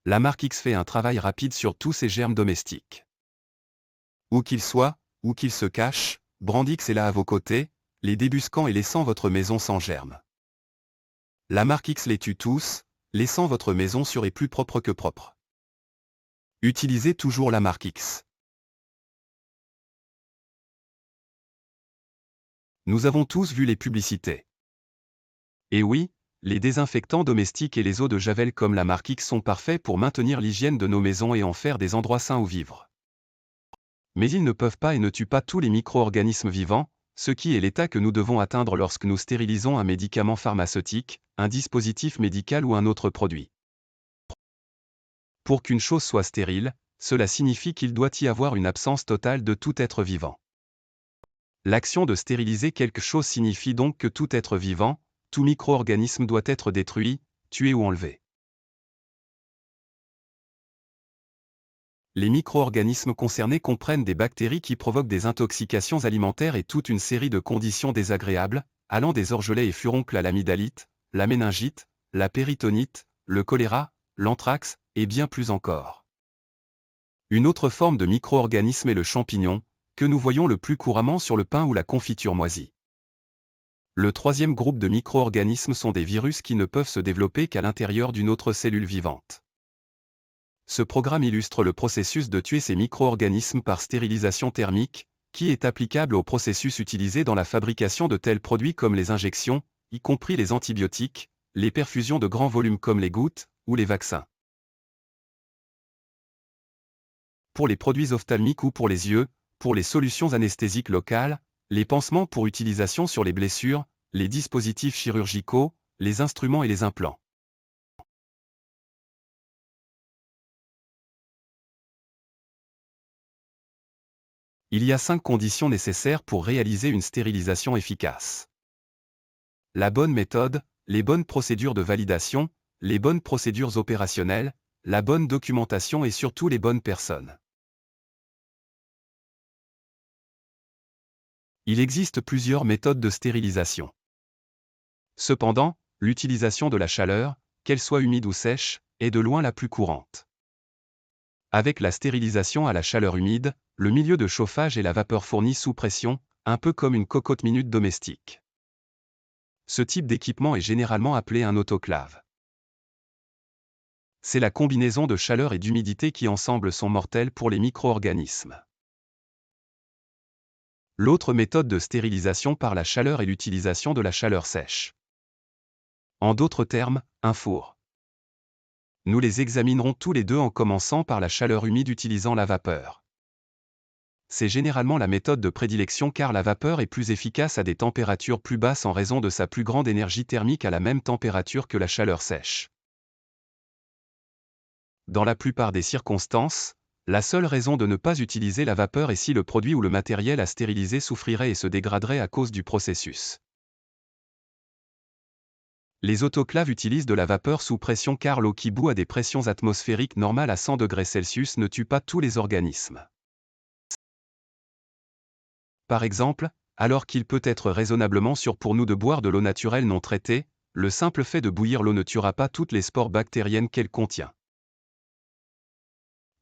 la marque X fait un travail rapide sur tous ses germes domestiques. Où qu'ils soient, où qu'ils se cachent, Brandix est là à vos côtés, les débusquant et laissant votre maison sans germes. La marque X les tue tous, laissant votre maison sûre et plus propre que propre. Utilisez toujours la marque X. Nous avons tous vu les publicités. Et oui, les désinfectants domestiques et les eaux de Javel comme la marque X sont parfaits pour maintenir l'hygiène de nos maisons et en faire des endroits sains où vivre. Mais ils ne peuvent pas et ne tuent pas tous les micro-organismes vivants, ce qui est l'état que nous devons atteindre lorsque nous stérilisons un médicament pharmaceutique, un dispositif médical ou un autre produit. Pour qu'une chose soit stérile, cela signifie qu'il doit y avoir une absence totale de tout être vivant. L'action de stériliser quelque chose signifie donc que tout être vivant, tout micro-organisme doit être détruit, tué ou enlevé. Les micro-organismes concernés comprennent des bactéries qui provoquent des intoxications alimentaires et toute une série de conditions désagréables, allant des orgelets et furoncles à l'amygdalite, la méningite, la péritonite, le choléra, l'anthrax, et bien plus encore. Une autre forme de micro-organisme est le champignon, que nous voyons le plus couramment sur le pain ou la confiture moisie. Le troisième groupe de micro-organismes sont des virus qui ne peuvent se développer qu'à l'intérieur d'une autre cellule vivante. Ce programme illustre le processus de tuer ces micro-organismes par stérilisation thermique, qui est applicable au processus utilisé dans la fabrication de tels produits comme les injections, y compris les antibiotiques, les perfusions de grands volumes comme les gouttes, ou les vaccins. Pour les produits ophtalmiques ou pour les yeux, pour les solutions anesthésiques locales, les pansements pour utilisation sur les blessures, les dispositifs chirurgicaux, les instruments et les implants. Il y a 5 conditions nécessaires pour réaliser une stérilisation efficace. La bonne méthode, les bonnes procédures de validation, les bonnes procédures opérationnelles, la bonne documentation et surtout les bonnes personnes. Il existe plusieurs méthodes de stérilisation. Cependant, l'utilisation de la chaleur, qu'elle soit humide ou sèche, est de loin la plus courante. Avec la stérilisation à la chaleur humide, le milieu de chauffage et la vapeur fournie sous pression, un peu comme une cocotte-minute domestique. Ce type d'équipement est généralement appelé un autoclave. C'est la combinaison de chaleur et d'humidité qui ensemble sont mortelles pour les micro-organismes. L'autre méthode de stérilisation par la chaleur est l'utilisation de la chaleur sèche. En d'autres termes, un four. Nous les examinerons tous les deux en commençant par la chaleur humide utilisant la vapeur. C'est généralement la méthode de prédilection car la vapeur est plus efficace à des températures plus basses en raison de sa plus grande énergie thermique à la même température que la chaleur sèche. Dans la plupart des circonstances, la seule raison de ne pas utiliser la vapeur est si le produit ou le matériel à stériliser souffrirait et se dégraderait à cause du processus. Les autoclaves utilisent de la vapeur sous pression car l'eau qui bout à des pressions atmosphériques normales à 100 degrés Celsius ne tue pas tous les organismes. Par exemple, alors qu'il peut être raisonnablement sûr pour nous de boire de l'eau naturelle non traitée, le simple fait de bouillir l'eau ne tuera pas toutes les spores bactériennes qu'elle contient.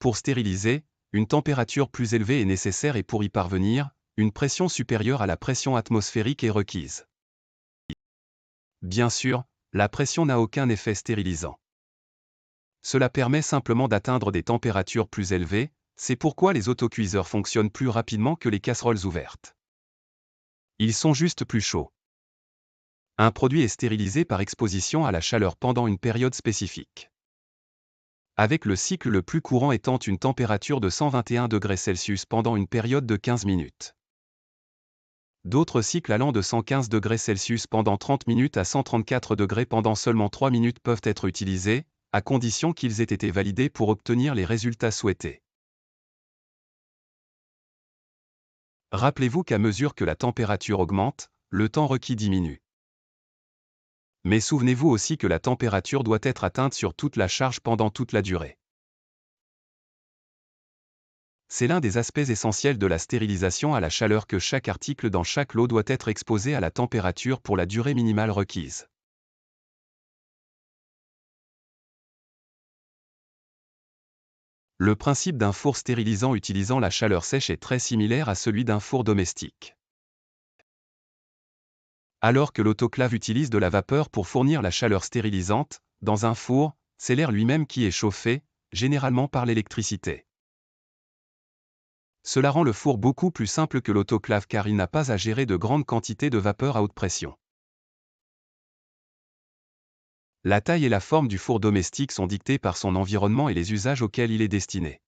Pour stériliser, une température plus élevée est nécessaire et pour y parvenir, une pression supérieure à la pression atmosphérique est requise. Bien sûr, la pression n'a aucun effet stérilisant. Cela permet simplement d'atteindre des températures plus élevées, c'est pourquoi les autocuiseurs fonctionnent plus rapidement que les casseroles ouvertes. Ils sont juste plus chauds. Un produit est stérilisé par exposition à la chaleur pendant une période spécifique. Avec le cycle le plus courant étant une température de 121 degrés Celsius pendant une période de 15 minutes. D'autres cycles allant de 115 degrés Celsius pendant 30 minutes à 134 degrés pendant seulement 3 minutes peuvent être utilisés, à condition qu'ils aient été validés pour obtenir les résultats souhaités. Rappelez-vous qu'à mesure que la température augmente, le temps requis diminue. Mais souvenez-vous aussi que la température doit être atteinte sur toute la charge pendant toute la durée. C'est l'un des aspects essentiels de la stérilisation à la chaleur que chaque article dans chaque lot doit être exposé à la température pour la durée minimale requise. Le principe d'un four stérilisant utilisant la chaleur sèche est très similaire à celui d'un four domestique. Alors que l'autoclave utilise de la vapeur pour fournir la chaleur stérilisante, dans un four, c'est l'air lui-même qui est chauffé, généralement par l'électricité. Cela rend le four beaucoup plus simple que l'autoclave car il n'a pas à gérer de grandes quantités de vapeur à haute pression. La taille et la forme du four domestique sont dictées par son environnement et les usages auxquels il est destiné.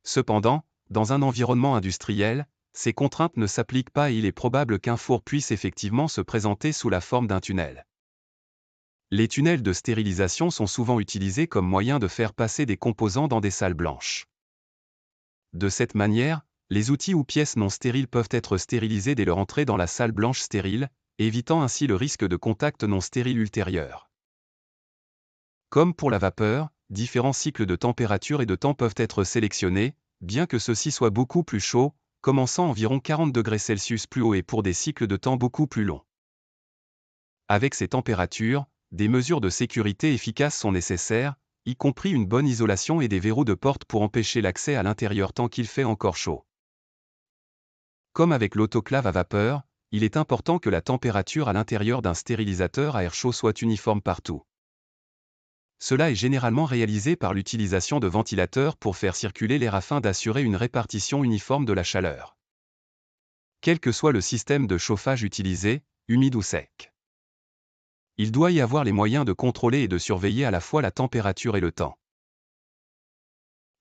Cependant, dans un environnement industriel, ces contraintes ne s'appliquent pas et il est probable qu'un four puisse effectivement se présenter sous la forme d'un tunnel. Les tunnels de stérilisation sont souvent utilisés comme moyen de faire passer des composants dans des salles blanches. De cette manière, les outils ou pièces non stériles peuvent être stérilisés dès leur entrée dans la salle blanche stérile, évitant ainsi le risque de contact non stérile ultérieur. Comme pour la vapeur, différents cycles de température et de temps peuvent être sélectionnés, bien que ceux-ci soient beaucoup plus chauds, commençant environ 40 degrés Celsius plus haut et pour des cycles de temps beaucoup plus longs. Avec ces températures, des mesures de sécurité efficaces sont nécessaires, y compris une bonne isolation et des verrous de porte pour empêcher l'accès à l'intérieur tant qu'il fait encore chaud. Comme avec l'autoclave à vapeur, il est important que la température à l'intérieur d'un stérilisateur à air chaud soit uniforme partout. Cela est généralement réalisé par l'utilisation de ventilateurs pour faire circuler l'air afin d'assurer une répartition uniforme de la chaleur. Quel que soit le système de chauffage utilisé, humide ou sec. Il doit y avoir les moyens de contrôler et de surveiller à la fois la température et le temps.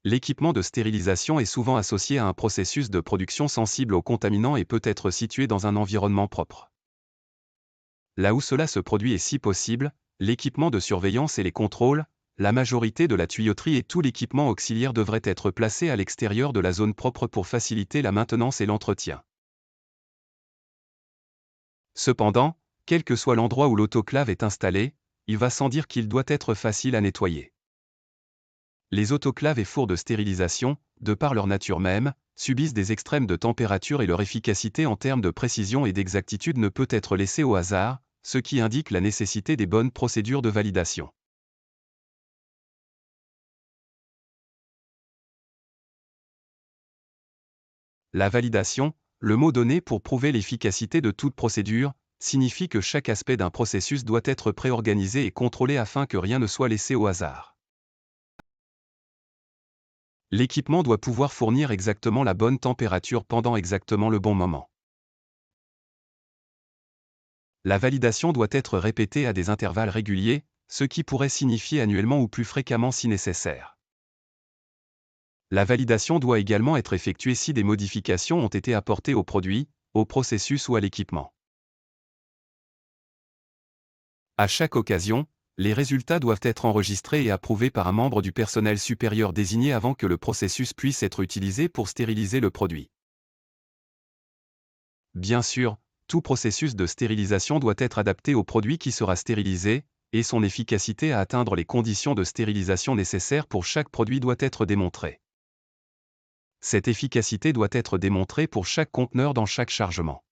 L'équipement de stérilisation est souvent associé à un processus de production sensible aux contaminants et peut être situé dans un environnement propre. Là où cela se produit et si possible, l'équipement de surveillance et les contrôles, la majorité de la tuyauterie et tout l'équipement auxiliaire devraient être placés à l'extérieur de la zone propre pour faciliter la maintenance et l'entretien. Cependant, quel que soit l'endroit où l'autoclave est installé, il va sans dire qu'il doit être facile à nettoyer. Les autoclaves et fours de stérilisation, de par leur nature même, subissent des extrêmes de température et leur efficacité en termes de précision et d'exactitude ne peut être laissée au hasard, ce qui indique la nécessité des bonnes procédures de validation. La validation, le mot donné pour prouver l'efficacité de toute procédure, signifie que chaque aspect d'un processus doit être préorganisé et contrôlé afin que rien ne soit laissé au hasard. L'équipement doit pouvoir fournir exactement la bonne température pendant exactement le bon moment. La validation doit être répétée à des intervalles réguliers, ce qui pourrait signifier annuellement ou plus fréquemment si nécessaire. La validation doit également être effectuée si des modifications ont été apportées au produit, au processus ou à l'équipement. À chaque occasion, les résultats doivent être enregistrés et approuvés par un membre du personnel supérieur désigné avant que le processus puisse être utilisé pour stériliser le produit. Bien sûr, tout processus de stérilisation doit être adapté au produit qui sera stérilisé, et son efficacité à atteindre les conditions de stérilisation nécessaires pour chaque produit doit être démontrée. Cette efficacité doit être démontrée pour chaque conteneur dans chaque chargement.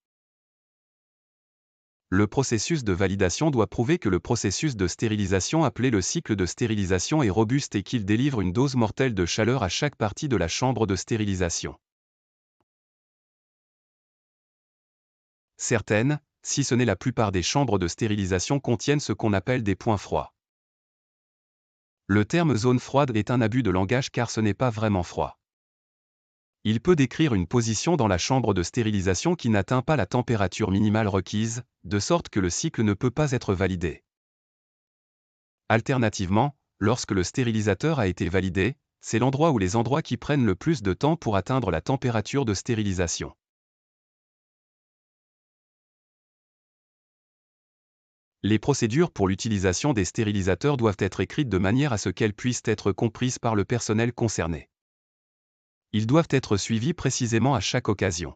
Le processus de validation doit prouver que le processus de stérilisation appelé le cycle de stérilisation est robuste et qu'il délivre une dose mortelle de chaleur à chaque partie de la chambre de stérilisation. Certaines, si ce n'est la plupart des chambres de stérilisation contiennent ce qu'on appelle des points froids. Le terme zone froide est un abus de langage car ce n'est pas vraiment froid. Il peut décrire une position dans la chambre de stérilisation qui n'atteint pas la température minimale requise, de sorte que le cycle ne peut pas être validé. Alternativement, lorsque le stérilisateur a été validé, c'est l'endroit ou les endroits qui prennent le plus de temps pour atteindre la température de stérilisation. Les procédures pour l'utilisation des stérilisateurs doivent être écrites de manière à ce qu'elles puissent être comprises par le personnel concerné. Ils doivent être suivis précisément à chaque occasion.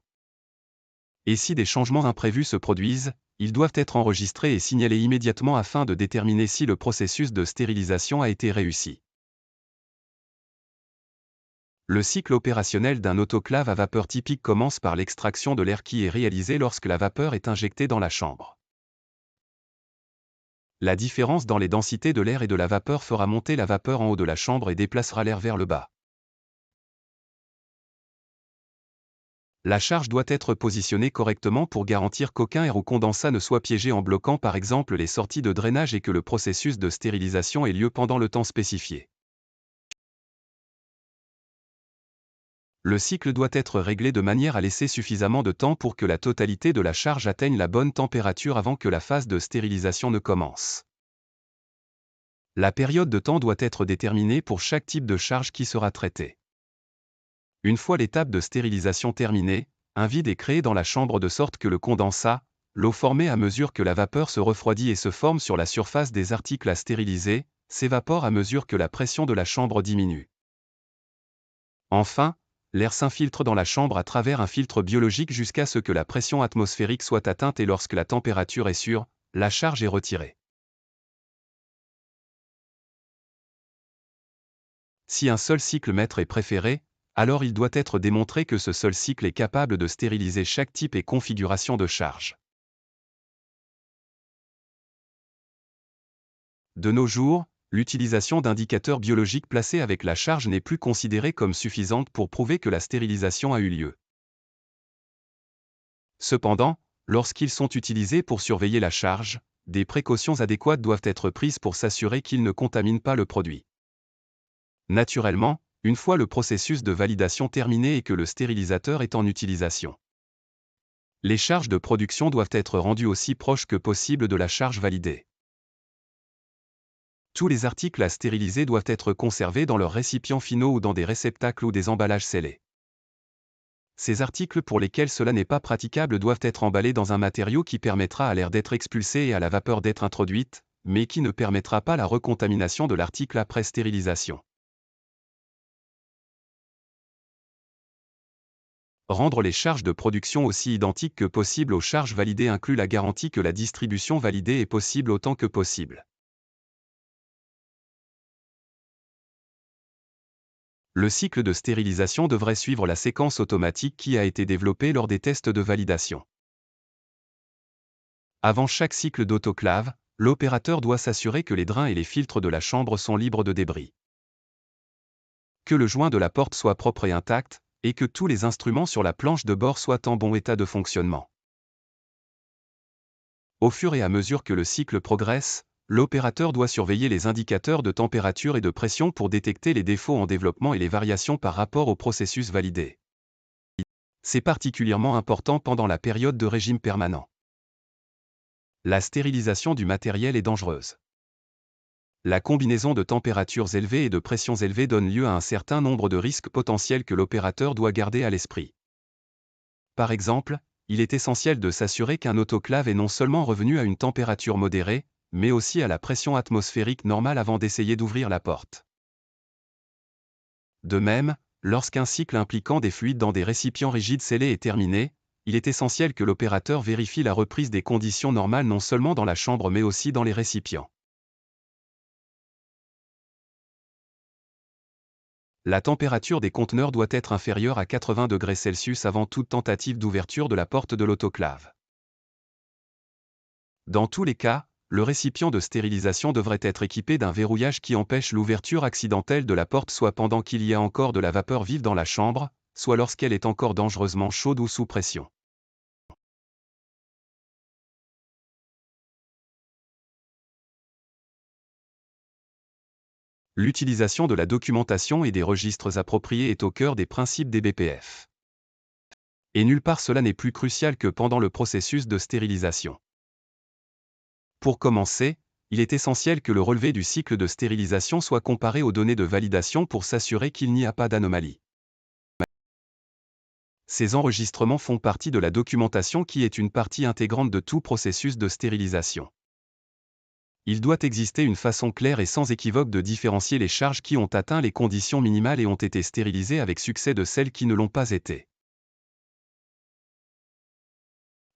Et si des changements imprévus se produisent, ils doivent être enregistrés et signalés immédiatement afin de déterminer si le processus de stérilisation a été réussi. Le cycle opérationnel d'un autoclave à vapeur typique commence par l'extraction de l'air qui est réalisée lorsque la vapeur est injectée dans la chambre. La différence dans les densités de l'air et de la vapeur fera monter la vapeur en haut de la chambre et déplacera l'air vers le bas. La charge doit être positionnée correctement pour garantir qu'aucun air ou condensat ne soit piégé en bloquant par exemple les sorties de drainage et que le processus de stérilisation ait lieu pendant le temps spécifié. Le cycle doit être réglé de manière à laisser suffisamment de temps pour que la totalité de la charge atteigne la bonne température avant que la phase de stérilisation ne commence. La période de temps doit être déterminée pour chaque type de charge qui sera traitée. Une fois l'étape de stérilisation terminée, un vide est créé dans la chambre de sorte que le condensat, l'eau formée à mesure que la vapeur se refroidit et se forme sur la surface des articles à stériliser, s'évapore à mesure que la pression de la chambre diminue. Enfin, l'air s'infiltre dans la chambre à travers un filtre biologique jusqu'à ce que la pression atmosphérique soit atteinte et lorsque la température est sûre, la charge est retirée. Si un seul cycle mètre est préféré, alors il doit être démontré que ce seul cycle est capable de stériliser chaque type et configuration de charge. De nos jours, l'utilisation d'indicateurs biologiques placés avec la charge n'est plus considérée comme suffisante pour prouver que la stérilisation a eu lieu. Cependant, lorsqu'ils sont utilisés pour surveiller la charge, des précautions adéquates doivent être prises pour s'assurer qu'ils ne contaminent pas le produit. Naturellement, une fois le processus de validation terminé et que le stérilisateur est en utilisation, les charges de production doivent être rendues aussi proches que possible de la charge validée. Tous les articles à stériliser doivent être conservés dans leurs récipients finaux ou dans des réceptacles ou des emballages scellés. Ces articles pour lesquels cela n'est pas praticable doivent être emballés dans un matériau qui permettra à l'air d'être expulsé et à la vapeur d'être introduite, mais qui ne permettra pas la recontamination de l'article après stérilisation. Rendre les charges de production aussi identiques que possible aux charges validées inclut la garantie que la distribution validée est possible autant que possible. Le cycle de stérilisation devrait suivre la séquence automatique qui a été développée lors des tests de validation. Avant chaque cycle d'autoclave, l'opérateur doit s'assurer que les drains et les filtres de la chambre sont libres de débris, que le joint de la porte soit propre et intact, et que tous les instruments sur la planche de bord soient en bon état de fonctionnement. Au fur et à mesure que le cycle progresse, l'opérateur doit surveiller les indicateurs de température et de pression pour détecter les défauts en développement et les variations par rapport au processus validé. C'est particulièrement important pendant la période de régime permanent. La stérilisation du matériel est dangereuse. La combinaison de températures élevées et de pressions élevées donne lieu à un certain nombre de risques potentiels que l'opérateur doit garder à l'esprit. Par exemple, il est essentiel de s'assurer qu'un autoclave est non seulement revenu à une température modérée, mais aussi à la pression atmosphérique normale avant d'essayer d'ouvrir la porte. De même, lorsqu'un cycle impliquant des fluides dans des récipients rigides scellés est terminé, il est essentiel que l'opérateur vérifie la reprise des conditions normales non seulement dans la chambre mais aussi dans les récipients. La température des conteneurs doit être inférieure à 80 degrés Celsius avant toute tentative d'ouverture de la porte de l'autoclave. Dans tous les cas, le récipient de stérilisation devrait être équipé d'un verrouillage qui empêche l'ouverture accidentelle de la porte soit pendant qu'il y a encore de la vapeur vive dans la chambre, soit lorsqu'elle est encore dangereusement chaude ou sous pression. L'utilisation de la documentation et des registres appropriés est au cœur des principes des BPF. Et nulle part cela n'est plus crucial que pendant le processus de stérilisation. Pour commencer, il est essentiel que le relevé du cycle de stérilisation soit comparé aux données de validation pour s'assurer qu'il n'y a pas d'anomalie. Ces enregistrements font partie de la documentation qui est une partie intégrante de tout processus de stérilisation. Il doit exister une façon claire et sans équivoque de différencier les charges qui ont atteint les conditions minimales et ont été stérilisées avec succès de celles qui ne l'ont pas été.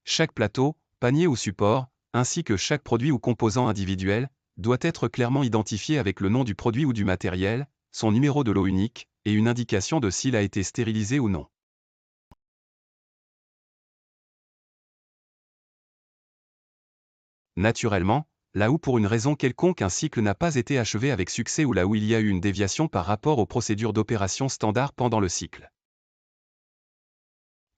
Chaque plateau, panier ou support, ainsi que chaque produit ou composant individuel, doit être clairement identifié avec le nom du produit ou du matériel, son numéro de lot unique, et une indication de s'il a été stérilisé ou non. Naturellement, là où pour une raison quelconque un cycle n'a pas été achevé avec succès ou là où il y a eu une déviation par rapport aux procédures d'opération standard pendant le cycle.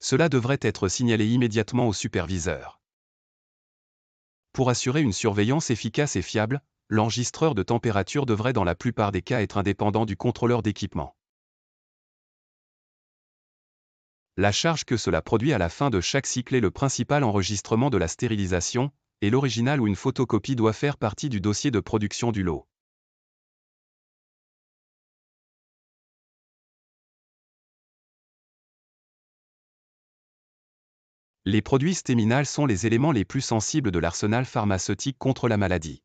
Cela devrait être signalé immédiatement au superviseur. Pour assurer une surveillance efficace et fiable, l'enregistreur de température devrait dans la plupart des cas être indépendant du contrôleur d'équipement. La charge que cela produit à la fin de chaque cycle est le principal enregistrement de la stérilisation, et l'original ou une photocopie doit faire partie du dossier de production du lot. Les produits stéminales sont les éléments les plus sensibles de l'arsenal pharmaceutique contre la maladie.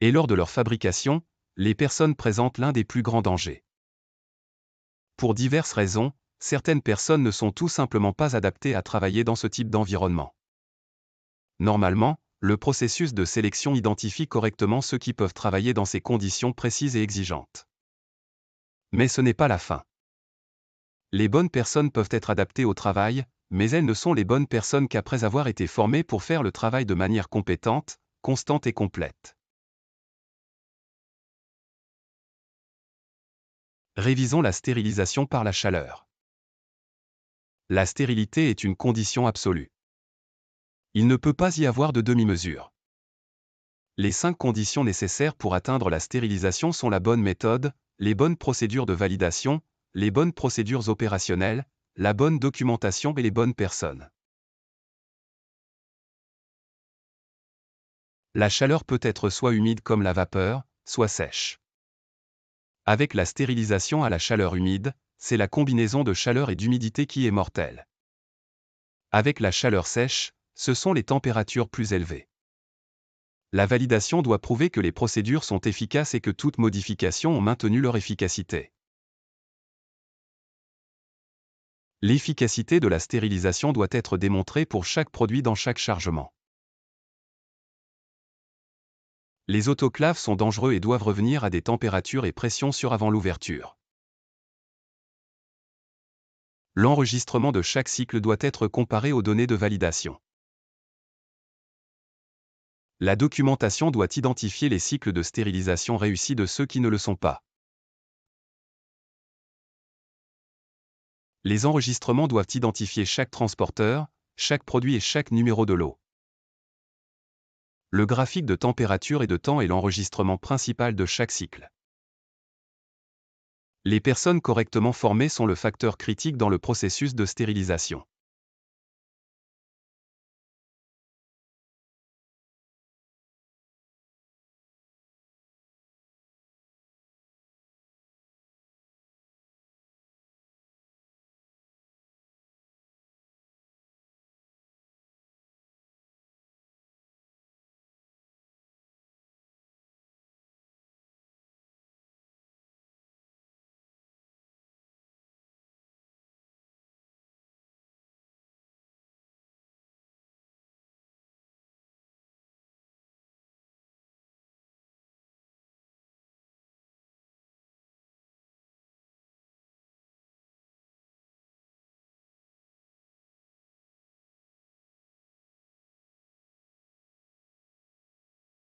Et lors de leur fabrication, les personnes présentent l'un des plus grands dangers. Pour diverses raisons, certaines personnes ne sont tout simplement pas adaptées à travailler dans ce type d'environnement. Normalement, le processus de sélection identifie correctement ceux qui peuvent travailler dans ces conditions précises et exigeantes. Mais ce n'est pas la fin. Les bonnes personnes peuvent être adaptées au travail, mais elles ne sont les bonnes personnes qu'après avoir été formées pour faire le travail de manière compétente, constante et complète. Révisons la stérilisation par la chaleur. La stérilité est une condition absolue. Il ne peut pas y avoir de demi-mesure. Les 5 conditions nécessaires pour atteindre la stérilisation sont la bonne méthode, les bonnes procédures de validation, les bonnes procédures opérationnelles, la bonne documentation et les bonnes personnes. La chaleur peut être soit humide comme la vapeur, soit sèche. Avec la stérilisation à la chaleur humide, c'est la combinaison de chaleur et d'humidité qui est mortelle. Avec la chaleur sèche, ce sont les températures plus élevées. La validation doit prouver que les procédures sont efficaces et que toutes modifications ont maintenu leur efficacité. L'efficacité de la stérilisation doit être démontrée pour chaque produit dans chaque chargement. Les autoclaves sont dangereux et doivent revenir à des températures et pressions sûres avant l'ouverture. L'enregistrement de chaque cycle doit être comparé aux données de validation. La documentation doit identifier les cycles de stérilisation réussis de ceux qui ne le sont pas. Les enregistrements doivent identifier chaque transporteur, chaque produit et chaque numéro de lot. Le graphique de température et de temps est l'enregistrement principal de chaque cycle. Les personnes correctement formées sont le facteur critique dans le processus de stérilisation.